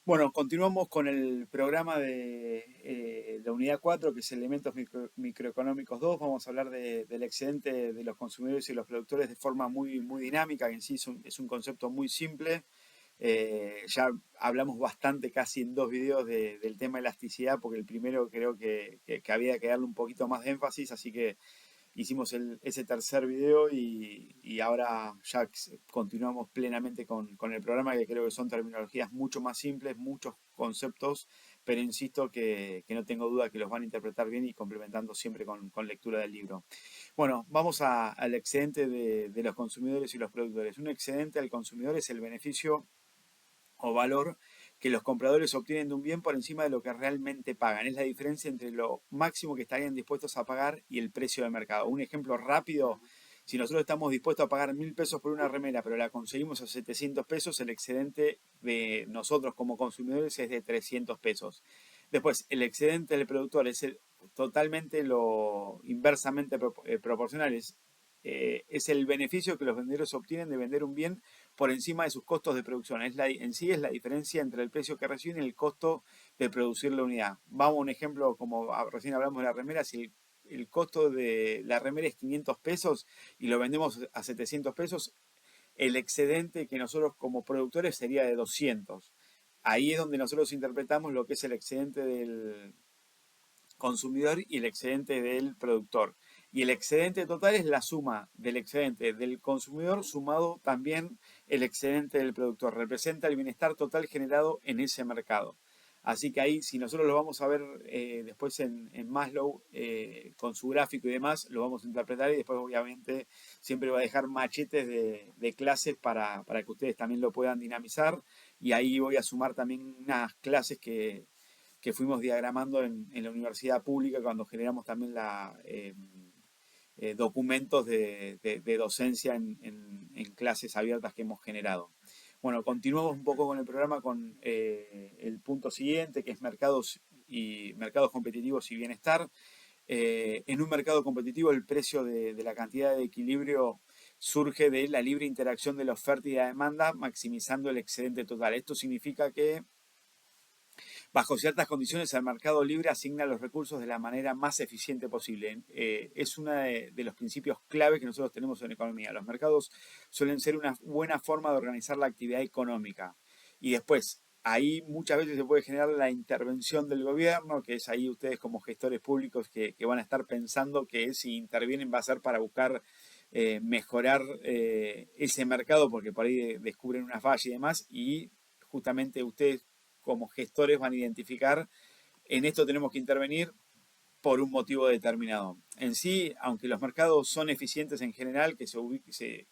Bueno, continuamos con el programa de la unidad 4, que es Elementos Microeconómicos 2. Vamos a hablar del excedente de los consumidores y los productores de forma muy dinámica, que en sí es un concepto muy simple. Ya hablamos bastante, casi en dos videos, del tema elasticidad, porque el primero creo que había que darle un poquito más de énfasis, así que hicimos ese tercer video y ahora ya continuamos plenamente con el programa, que creo que son terminologías mucho más simples, muchos conceptos, pero insisto que no tengo duda que los van a interpretar bien y complementando siempre con lectura del libro. Bueno, vamos al excedente de los consumidores y los productores. Un excedente al consumidor es el beneficio o valor que los compradores obtienen de un bien por encima de lo que realmente pagan. Es la diferencia entre lo máximo que estarían dispuestos a pagar y el precio de mercado. Un ejemplo rápido: si nosotros estamos dispuestos a pagar 1.000 pesos por una remera, pero la conseguimos a 700 pesos, el excedente de nosotros como consumidores es de 300 pesos. Después, el excedente del productor es totalmente lo inversamente proporcional. Es el beneficio que los vendedores obtienen de vender un bien por encima de sus costos de producción. En sí es la diferencia entre el precio que reciben y el costo de producir la unidad. Vamos a un ejemplo, como recién hablamos de la remera: si el costo de la remera es 500 pesos y lo vendemos a 700 pesos, el excedente que nosotros como productores sería de 200. Ahí es donde nosotros interpretamos lo que es el excedente del consumidor y el excedente del productor. Y el excedente total es la suma del excedente del consumidor sumado también el excedente del productor. Representa el bienestar total generado en ese mercado. Así que ahí, si nosotros lo vamos a ver después en Maslow, con su gráfico y demás, lo vamos a interpretar, y después obviamente siempre va a dejar machetes de clases para que ustedes también lo puedan dinamizar. Y ahí voy a sumar también unas clases que fuimos diagramando en la universidad pública cuando generamos también documentos de docencia en clases abiertas que hemos generado. Bueno, continuamos un poco con el programa con el punto siguiente, que es mercados competitivos y bienestar. En un mercado competitivo, el precio de la cantidad de equilibrio surge de la libre interacción de la oferta y la demanda, maximizando el excedente total. Esto significa que bajo ciertas condiciones el mercado libre asigna los recursos de la manera más eficiente posible. Es uno de los principios clave que nosotros tenemos en economía. Los mercados suelen ser una buena forma de organizar la actividad económica. Y después, ahí muchas veces se puede generar la intervención del gobierno, que es ahí ustedes como gestores públicos que van a estar pensando que si intervienen va a ser para buscar mejorar ese mercado, porque por ahí descubren una falla y demás, y justamente ustedes como gestores van a identificar: en esto tenemos que intervenir por un motivo determinado. En sí, aunque los mercados son eficientes en general,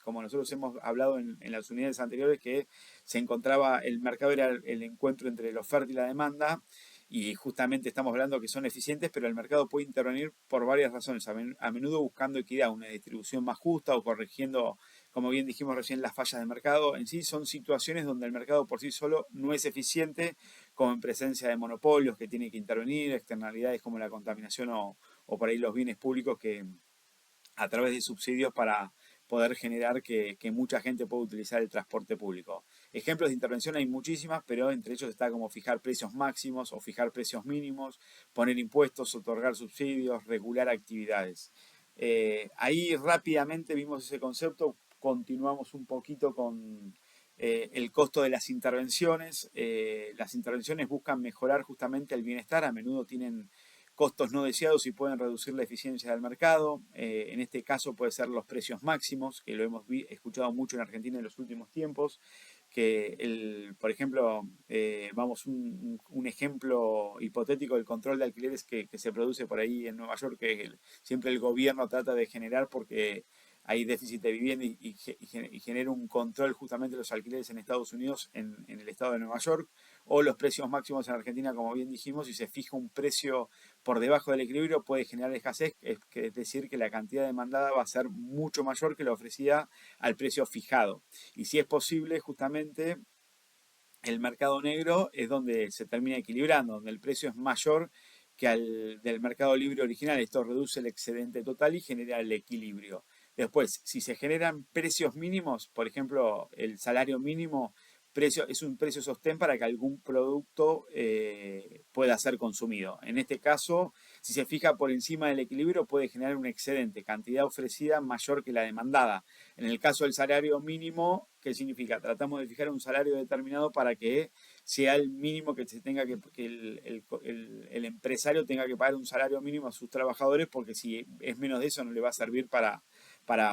como nosotros hemos hablado en las unidades anteriores, que se encontraba, el mercado era el encuentro entre la oferta y la demanda, y justamente estamos hablando que son eficientes, pero el mercado puede intervenir por varias razones, a menudo buscando equidad, una distribución más justa o corrigiendo, como bien dijimos recién, las fallas de mercado. En sí son situaciones donde el mercado por sí solo no es eficiente, como en presencia de monopolios que tienen que intervenir, externalidades como la contaminación o por ahí los bienes públicos, que a través de subsidios para poder generar que mucha gente pueda utilizar el transporte público. Ejemplos de intervención hay muchísimas, pero entre ellos está como fijar precios máximos o fijar precios mínimos, poner impuestos, otorgar subsidios, regular actividades. Ahí rápidamente vimos ese concepto, continuamos un poquito con el costo de las intervenciones. Las intervenciones buscan mejorar justamente el bienestar, a menudo tienen costos no deseados y pueden reducir la eficiencia del mercado. En este caso puede ser los precios máximos, que lo hemos escuchado mucho en Argentina en los últimos tiempos, que por ejemplo, vamos, un ejemplo hipotético: el control de alquileres que se produce por ahí en Nueva York, que siempre el gobierno trata de generar porque hay déficit de vivienda, y genera un control justamente de los alquileres en Estados Unidos, en el estado de Nueva York. O los precios máximos en Argentina, como bien dijimos: si se fija un precio por debajo del equilibrio, puede generar escasez, es decir, que la cantidad demandada va a ser mucho mayor que la ofrecida al precio fijado. Y si es posible, justamente el mercado negro es donde se termina equilibrando, donde el precio es mayor que al del mercado libre original. Esto reduce el excedente total y genera el equilibrio. Después, si se generan precios mínimos, por ejemplo, el salario mínimo es un precio sostén para que algún producto pueda ser consumido. En este caso, si se fija por encima del equilibrio, puede generar un excedente, cantidad ofrecida mayor que la demandada. En el caso del salario mínimo, ¿qué significa? Tratamos de fijar un salario determinado para que sea el mínimo que se tenga que el empresario tenga que pagar un salario mínimo a sus trabajadores, porque si es menos de eso no le va a servir para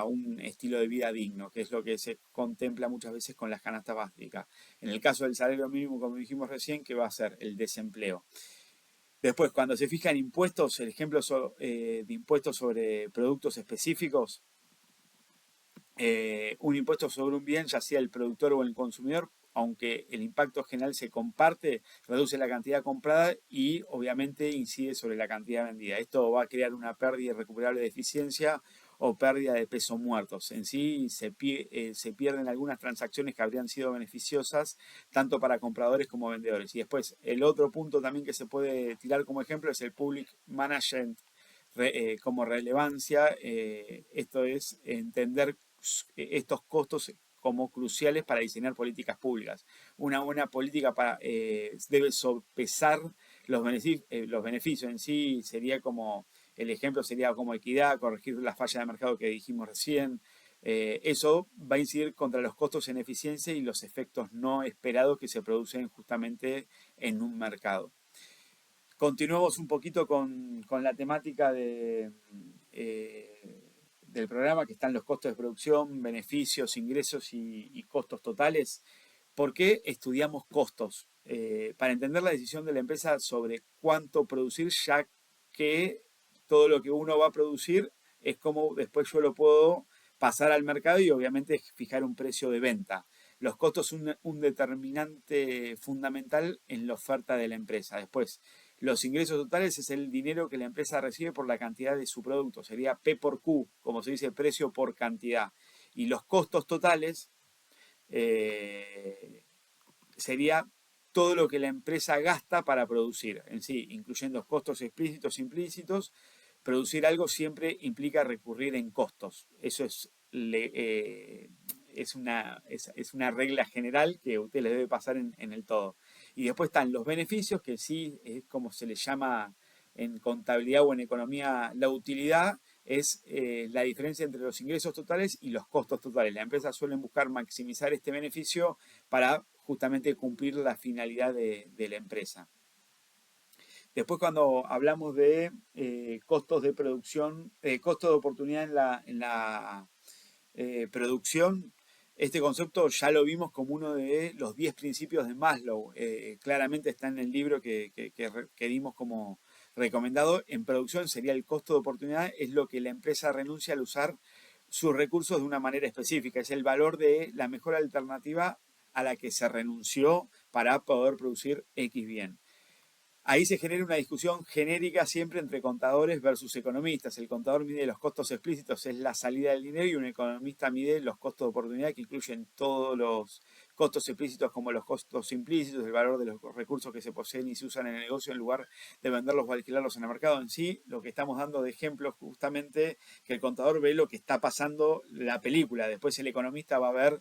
un estilo de vida digno, que es lo que se contempla muchas veces con las canastas básicas. En el caso del salario mínimo, como dijimos recién, ¿qué va a ser? El desempleo. Después, cuando se fijan impuestos, el ejemplo de impuestos sobre productos específicos, un impuesto sobre un bien, ya sea el productor o el consumidor, aunque el impacto general se comparte, reduce la cantidad comprada y obviamente incide sobre la cantidad vendida. Esto va a crear una pérdida irrecuperable de eficiencia o pérdida de peso muertos. En sí se pierden algunas transacciones que habrían sido beneficiosas tanto para compradores como vendedores. Y después el otro punto también que se puede tirar como ejemplo es el public management como relevancia. Esto es entender estos costos como cruciales para diseñar políticas públicas. Una buena política debe sopesar los beneficios en sí, sería como, el ejemplo sería como equidad, corregir la falla de mercado que dijimos recién. Eso va a incidir contra los costos en eficiencia y los efectos no esperados que se producen justamente en un mercado. Continuamos un poquito con la temática del programa, que están los costos de producción, beneficios, ingresos y costos totales. ¿Por qué estudiamos costos? Para entender la decisión de la empresa sobre cuánto producir, ya que todo lo que uno va a producir es como después yo lo puedo pasar al mercado y obviamente fijar un precio de venta. Los costos son un determinante fundamental en la oferta de la empresa. Después, los ingresos totales es el dinero que la empresa recibe por la cantidad de su producto. Sería P por Q, como se dice, precio por cantidad. Y los costos totales sería todo lo que la empresa gasta para producir en sí, incluyendo costos explícitos e implícitos. Producir algo siempre implica recurrir en costos. Eso es una regla general que a usted le debe pasar en el todo. Y después están los beneficios, que sí es como se le llama en contabilidad o en economía la utilidad, es la diferencia entre los ingresos totales y los costos totales. Las empresas suelen buscar maximizar este beneficio para justamente cumplir la finalidad de la empresa. Después, cuando hablamos de costos de producción, costos de oportunidad en la producción, este concepto ya lo vimos como uno de los 10 principios de Maslow. Claramente está en el libro que dimos como recomendado. En producción sería el costo de oportunidad, es lo que la empresa renuncia al usar sus recursos de una manera específica. Es el valor de la mejor alternativa a la que se renunció para poder producir X bien. Ahí se genera una discusión genérica siempre entre contadores versus economistas. El contador mide los costos explícitos, es la salida del dinero, y un economista mide los costos de oportunidad, que incluyen todos los costos explícitos como los costos implícitos, el valor de los recursos que se poseen y se usan en el negocio en lugar de venderlos o alquilarlos en el mercado. En sí, lo que estamos dando de ejemplo justamente que el contador ve lo que está pasando la película. Después el economista va a ver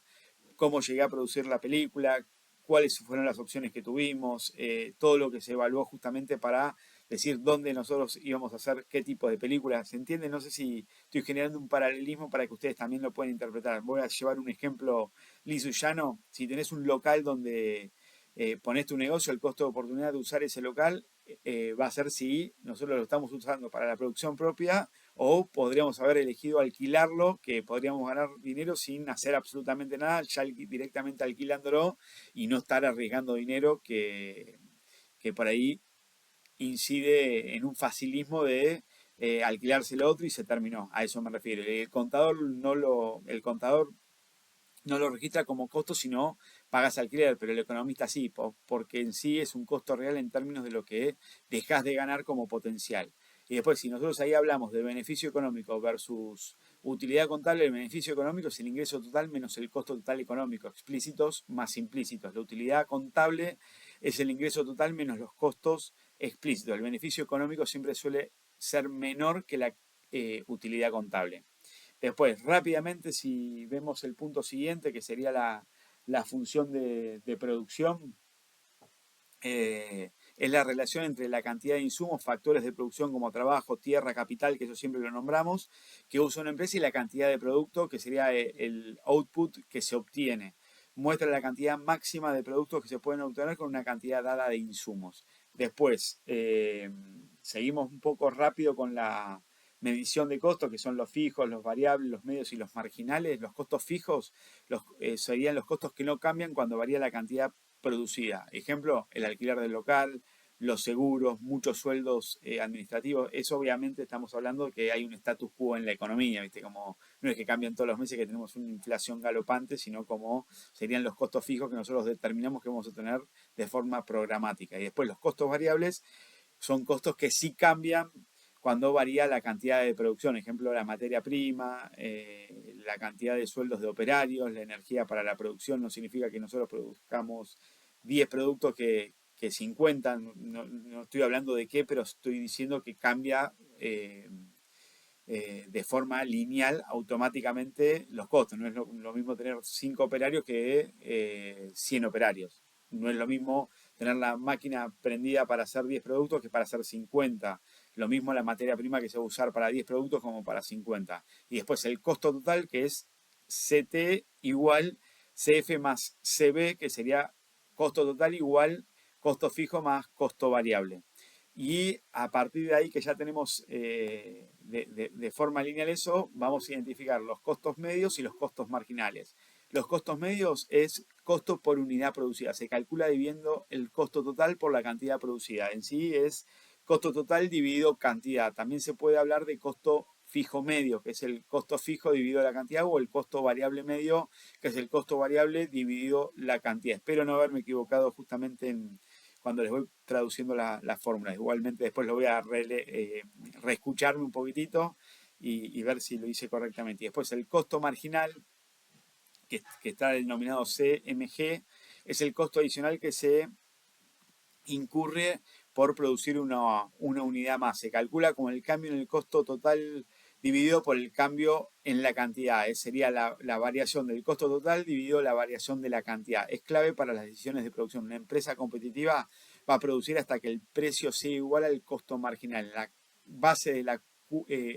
cómo llegué a producir la película, cuáles fueron las opciones que tuvimos, todo lo que se evaluó justamente para decir dónde nosotros íbamos a hacer qué tipo de película. ¿Se entiende? No sé si estoy generando un paralelismo para que ustedes también lo puedan interpretar. Voy a llevar un ejemplo liso y llano. Si tenés un local donde pones tu negocio, el costo de oportunidad de usar ese local va a ser si nosotros lo estamos usando para la producción propia, o podríamos haber elegido alquilarlo, que podríamos ganar dinero sin hacer absolutamente nada, ya directamente alquilándolo y no estar arriesgando dinero que por ahí incide en un facilismo de alquilarse el otro y se terminó. A eso me refiero. El contador no lo registra como costo, sino pagas alquiler, pero el economista sí, porque en sí es un costo real en términos de lo que dejas de ganar como potencial. Y después, si nosotros ahí hablamos de beneficio económico versus utilidad contable, el beneficio económico es el ingreso total menos el costo total económico, explícitos más implícitos. La utilidad contable es el ingreso total menos los costos explícitos. El beneficio económico siempre suele ser menor que la utilidad contable. Después, rápidamente, si vemos el punto siguiente, que sería la función de producción, es la relación entre la cantidad de insumos, factores de producción como trabajo, tierra, capital, que eso siempre lo nombramos, que usa una empresa, y la cantidad de producto, que sería el output que se obtiene. Muestra la cantidad máxima de productos que se pueden obtener con una cantidad dada de insumos. Después, seguimos un poco rápido con la medición de costos, que son los fijos, los variables, los medios y los marginales. Los costos fijos serían los costos que no cambian cuando varía la cantidad producida. Ejemplo, el alquiler del local, los seguros, muchos sueldos administrativos. Eso obviamente estamos hablando de que hay un status quo en la economía, ¿viste? Como no es que cambian todos los meses, que tenemos una inflación galopante, sino como serían los costos fijos que nosotros determinamos que vamos a tener de forma programática. Y después los costos variables son costos que sí cambian cuando varía la cantidad de producción. Ejemplo, la materia prima, la cantidad de sueldos de operarios, la energía para la producción. No significa que nosotros produzcamos 10 productos que 50. No estoy hablando de qué, pero estoy diciendo que cambia de forma lineal automáticamente los costos. No es lo mismo tener 5 operarios que 100 operarios. No es lo mismo tener la máquina prendida para hacer 10 productos que para hacer 50. Lo mismo la materia prima que se va a usar para 10 productos como para 50. Y después el costo total, que es CT igual CF más CB, que sería costo total igual costo fijo más costo variable. Y a partir de ahí, que ya tenemos de forma lineal eso, vamos a identificar los costos medios y los costos marginales. Los costos medios es costo por unidad producida. Se calcula dividiendo el costo total por la cantidad producida. En sí es costo total dividido cantidad. También se puede hablar de costo fijo medio, que es el costo fijo dividido la cantidad, o el costo variable medio, que es el costo variable dividido la cantidad. Espero no haberme equivocado justamente cuando les voy traduciendo las fórmulas. Igualmente después lo voy a reescucharme un poquitito y ver si lo hice correctamente. Y después el costo marginal, que está denominado CMG, es el costo adicional que se incurre por producir una unidad más. Se calcula como el cambio en el costo total dividido por el cambio en la cantidad. Sería la variación del costo total dividido la variación de la cantidad. Es clave para las decisiones de producción. Una empresa competitiva va a producir hasta que el precio sea igual al costo marginal. La base de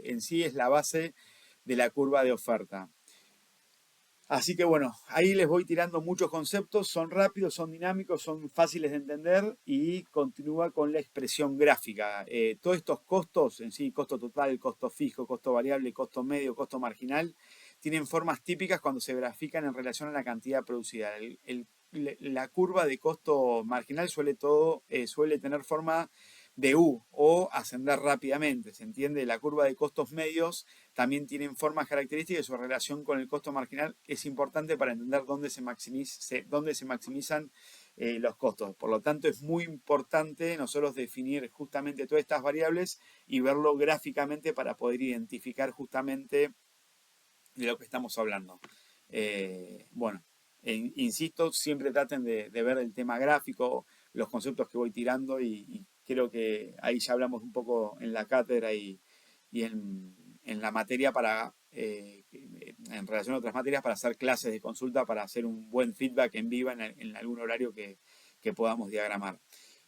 en sí es la base de la curva de oferta. Así que bueno, ahí les voy tirando muchos conceptos, son rápidos, son dinámicos, son fáciles de entender, y continúa con la expresión gráfica. Todos estos costos en sí, costo total, costo fijo, costo variable, costo medio, costo marginal, tienen formas típicas cuando se grafican en relación a la cantidad producida. La curva de costo marginal suele tener forma de U o ascender rápidamente, ¿se entiende? La curva de costos medios también tienen formas características, y su relación con el costo marginal es importante para entender dónde se maximizan los costos. Por lo tanto, es muy importante nosotros definir justamente todas estas variables y verlo gráficamente para poder identificar justamente de lo que estamos hablando. Bueno, insisto, siempre traten de ver el tema gráfico, los conceptos que voy tirando, y creo que ahí ya hablamos un poco en la cátedra y en la materia en relación a otras materias, para hacer clases de consulta, para hacer un buen feedback en vivo en algún horario que podamos diagramar.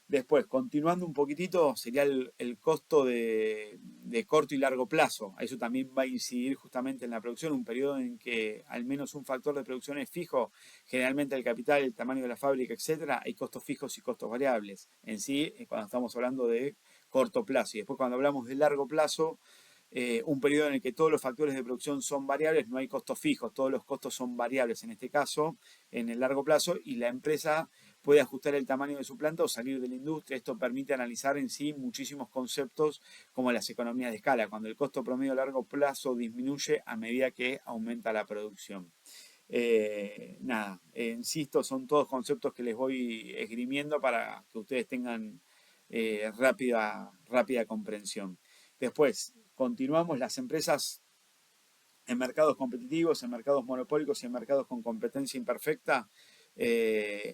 Después, continuando un poquitito, sería el costo de corto y largo plazo. Eso también va a incidir justamente en la producción, un periodo en que al menos un factor de producción es fijo, generalmente el capital, el tamaño de la fábrica, etcétera. Hay costos fijos y costos variables. En sí, cuando estamos hablando de corto plazo. Y después, cuando hablamos de largo plazo, un periodo en el que todos los factores de producción son variables, no hay costos fijos, todos los costos son variables en este caso, en el largo plazo, y la empresa puede ajustar el tamaño de su planta o salir de la industria. Esto permite analizar en sí muchísimos conceptos como las economías de escala, cuando el costo promedio a largo plazo disminuye a medida que aumenta la producción. Nada, insisto, son todos conceptos que les voy esgrimiendo para que ustedes tengan rápida comprensión. Después, continuamos. Las empresas en mercados competitivos, en mercados monopólicos y en mercados con competencia imperfecta.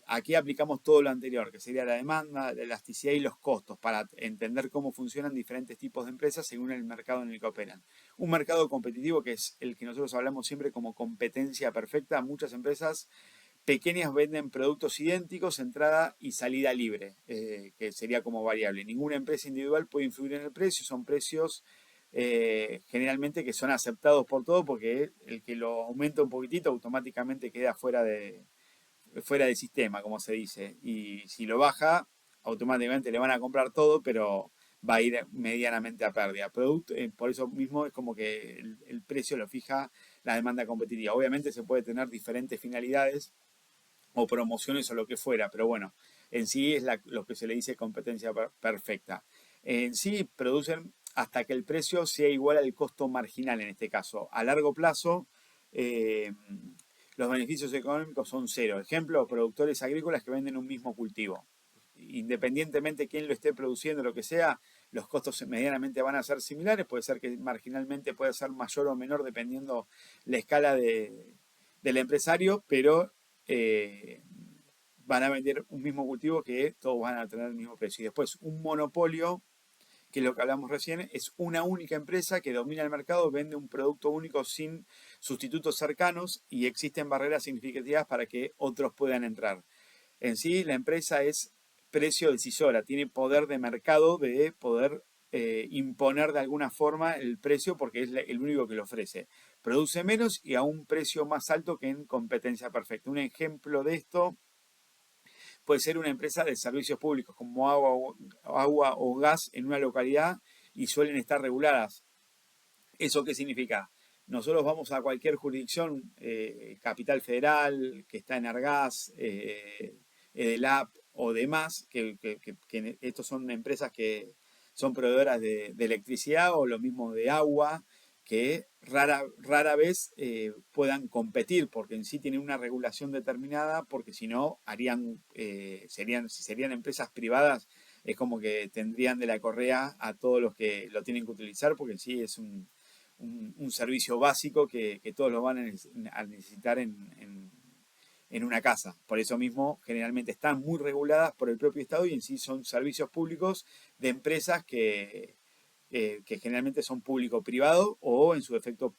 Aquí aplicamos todo lo anterior, que sería la demanda, la elasticidad y los costos, para entender cómo funcionan diferentes tipos de empresas según el mercado en el que operan. Un mercado competitivo, que es el que nosotros hablamos siempre como competencia perfecta, muchas empresas pequeñas venden productos idénticos, entrada y salida libre, que sería como variable. Ninguna empresa individual puede influir en el precio, son precios generalmente que son aceptados por todos porque el que lo aumenta un poquitito automáticamente queda fuera de sistema, como se dice. Y si lo baja, automáticamente le van a comprar todo, pero va a ir medianamente a pérdida. Por eso mismo es como que el precio lo fija la demanda competitiva. Obviamente se puede tener diferentes finalidades o promociones o lo que fuera, pero bueno, en sí es lo que se le dice competencia perfecta. En sí producen hasta que el precio sea igual al costo marginal en este caso. A largo plazo, eh, los beneficios económicos son cero. Ejemplo, productores agrícolas que venden un mismo cultivo. Independientemente de quién lo esté produciendo, lo que sea, los costos medianamente van a ser similares. Puede ser que marginalmente pueda ser mayor o menor dependiendo la escala del empresario, pero eh, van a vender un mismo cultivo que todos van a tener el mismo precio. Y después un monopolio, que es lo que hablamos recién, es una única empresa que domina el mercado, vende un producto único sin sustitutos cercanos y existen barreras significativas para que otros puedan entrar. En sí, la empresa es precio decisora, tiene poder de mercado de poder imponer de alguna forma el precio porque es el único que lo ofrece. Produce menos y a un precio más alto que en competencia perfecta. Un ejemplo de esto puede ser una empresa de servicios públicos como agua o gas en una localidad y suelen estar reguladas. ¿Eso qué significa? Nosotros vamos a cualquier jurisdicción, Capital Federal, que está en Argas, Edelap o demás, que estos son empresas que son proveedoras de electricidad o lo mismo de agua, que rara vez puedan competir, porque en sí tienen una regulación determinada, porque si no, si serían empresas privadas, es como que tendrían de la correa a todos los que lo tienen que utilizar, porque en sí es un servicio básico que todos lo van a necesitar en una casa. Por eso mismo, generalmente están muy reguladas por el propio Estado y en sí son servicios públicos de empresas que generalmente son público-privado o en su defecto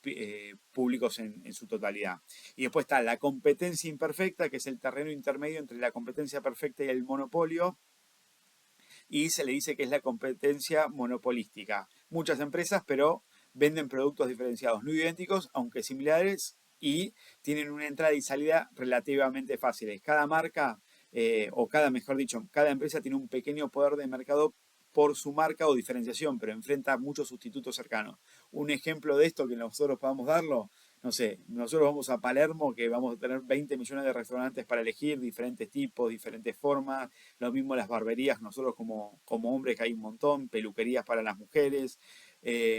públicos en su totalidad. Y después está la competencia imperfecta, que es el terreno intermedio entre la competencia perfecta y el monopolio, y se le dice que es la competencia monopolística. Muchas empresas, pero venden productos diferenciados, no idénticos, aunque similares, y tienen una entrada y salida relativamente fáciles. Cada marca, mejor dicho, cada empresa tiene un pequeño poder de mercado por su marca o diferenciación, pero enfrenta muchos sustitutos cercanos. Un ejemplo de esto que nosotros podamos darlo, no sé, nosotros vamos a Palermo, que vamos a tener 20 millones de restaurantes para elegir, diferentes tipos, diferentes formas, lo mismo las barberías, nosotros como hombres que hay un montón, peluquerías para las mujeres,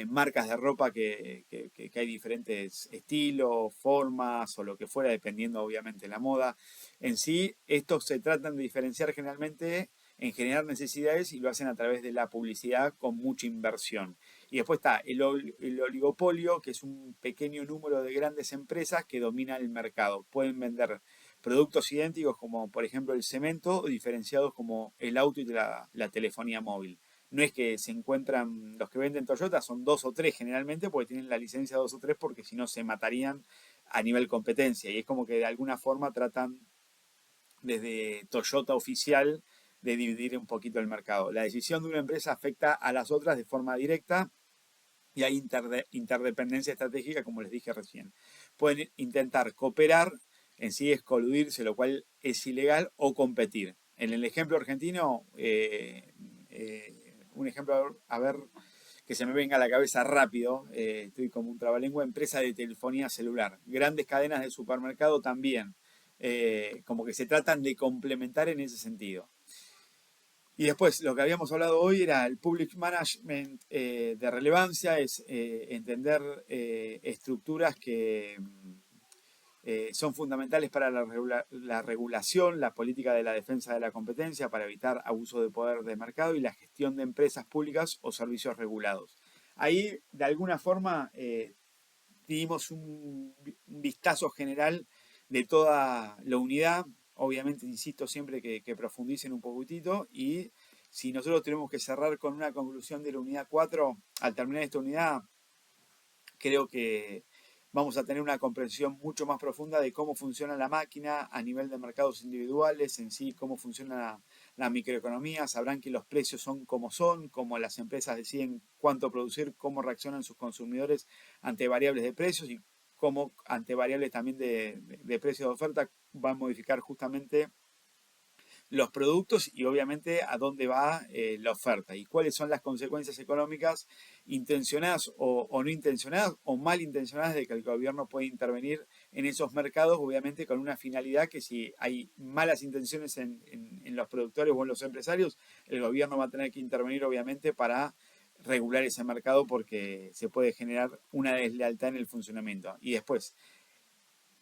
marcas de ropa que hay diferentes estilos, formas o lo que fuera, dependiendo obviamente de la moda. En sí, estos se tratan de diferenciar generalmente en generar necesidades y lo hacen a través de la publicidad con mucha inversión. Y después está el oligopolio, que es un pequeño número de grandes empresas que dominan el mercado. Pueden vender productos idénticos como por ejemplo el cemento o diferenciados como el auto y la telefonía móvil. No es que se encuentran, los que venden Toyota son dos o tres generalmente porque tienen la licencia dos o tres porque si no se matarían a nivel competencia y es como que de alguna forma tratan desde Toyota oficial de dividir un poquito el mercado. La decisión de una empresa afecta a las otras de forma directa y hay interdependencia estratégica, como les dije recién. Pueden intentar cooperar, en sí es coludirse, lo cual es ilegal, o competir. En el ejemplo argentino, un ejemplo, a ver, que se me venga a la cabeza rápido, estoy como un trabalengua, empresa de telefonía celular. Grandes cadenas de supermercado también. Como que se tratan de complementar en ese sentido. Y después, lo que habíamos hablado hoy era el public management de relevancia, es entender estructuras que son fundamentales para la regulación, la política de la defensa de la competencia para evitar abuso de poder de mercado y la gestión de empresas públicas o servicios regulados. Ahí, de alguna forma, dimos un vistazo general de toda la unidad. Obviamente, insisto siempre que profundicen un poquitito y si nosotros tenemos que cerrar con una conclusión de la unidad 4, al terminar esta unidad, creo que vamos a tener una comprensión mucho más profunda de cómo funciona la máquina a nivel de mercados individuales, en sí, cómo funciona la microeconomía, sabrán que los precios son como son, cómo las empresas deciden cuánto producir, cómo reaccionan sus consumidores ante variables de precios y cómo ante variables también de precios de oferta van a modificar justamente los productos y obviamente a dónde va la oferta y cuáles son las consecuencias económicas intencionadas o no intencionadas o mal intencionadas de que el gobierno puede intervenir en esos mercados, obviamente con una finalidad que si hay malas intenciones en los productores o en los empresarios, el gobierno va a tener que intervenir obviamente para regular ese mercado porque se puede generar una deslealtad en el funcionamiento. Y después,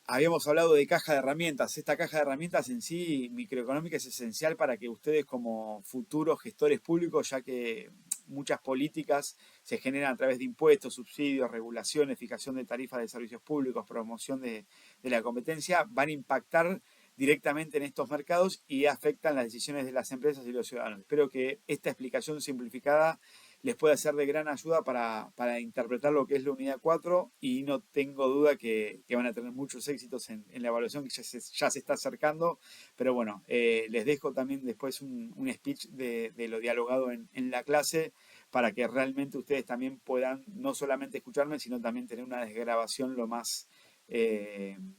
habíamos hablado de caja de herramientas. Esta caja de herramientas en sí, microeconómica, es esencial para que ustedes como futuros gestores públicos, ya que muchas políticas se generan a través de impuestos, subsidios, regulaciones, fijación de tarifas de servicios públicos, promoción de la competencia, van a impactar directamente en estos mercados y afectan las decisiones de las empresas y los ciudadanos. Espero que esta explicación simplificada les puede ser de gran ayuda para interpretar lo que es la unidad 4 y no tengo duda que van a tener muchos éxitos en la evaluación que ya se está acercando, pero bueno, les dejo también después un speech de lo dialogado en la clase para que realmente ustedes también puedan no solamente escucharme, sino también tener una desgrabación lo más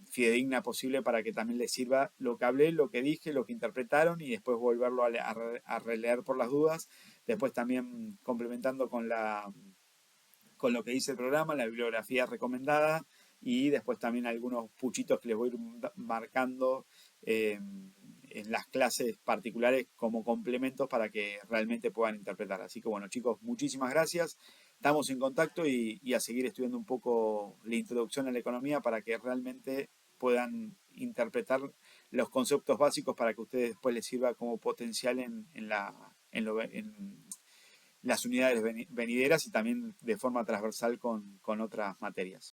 fidedigna posible para que también les sirva lo que hablé, lo que dije, lo que interpretaron y después volverlo a releer por las dudas. Después también complementando con lo que dice el programa, la bibliografía recomendada y después también algunos puchitos que les voy a ir marcando en las clases particulares como complementos para que realmente puedan interpretar. Así que bueno, chicos, muchísimas gracias. Estamos en contacto y a seguir estudiando un poco la introducción a la economía para que realmente puedan interpretar los conceptos básicos para que a ustedes después les sirva como potencial en las unidades venideras y también de forma transversal con otras materias.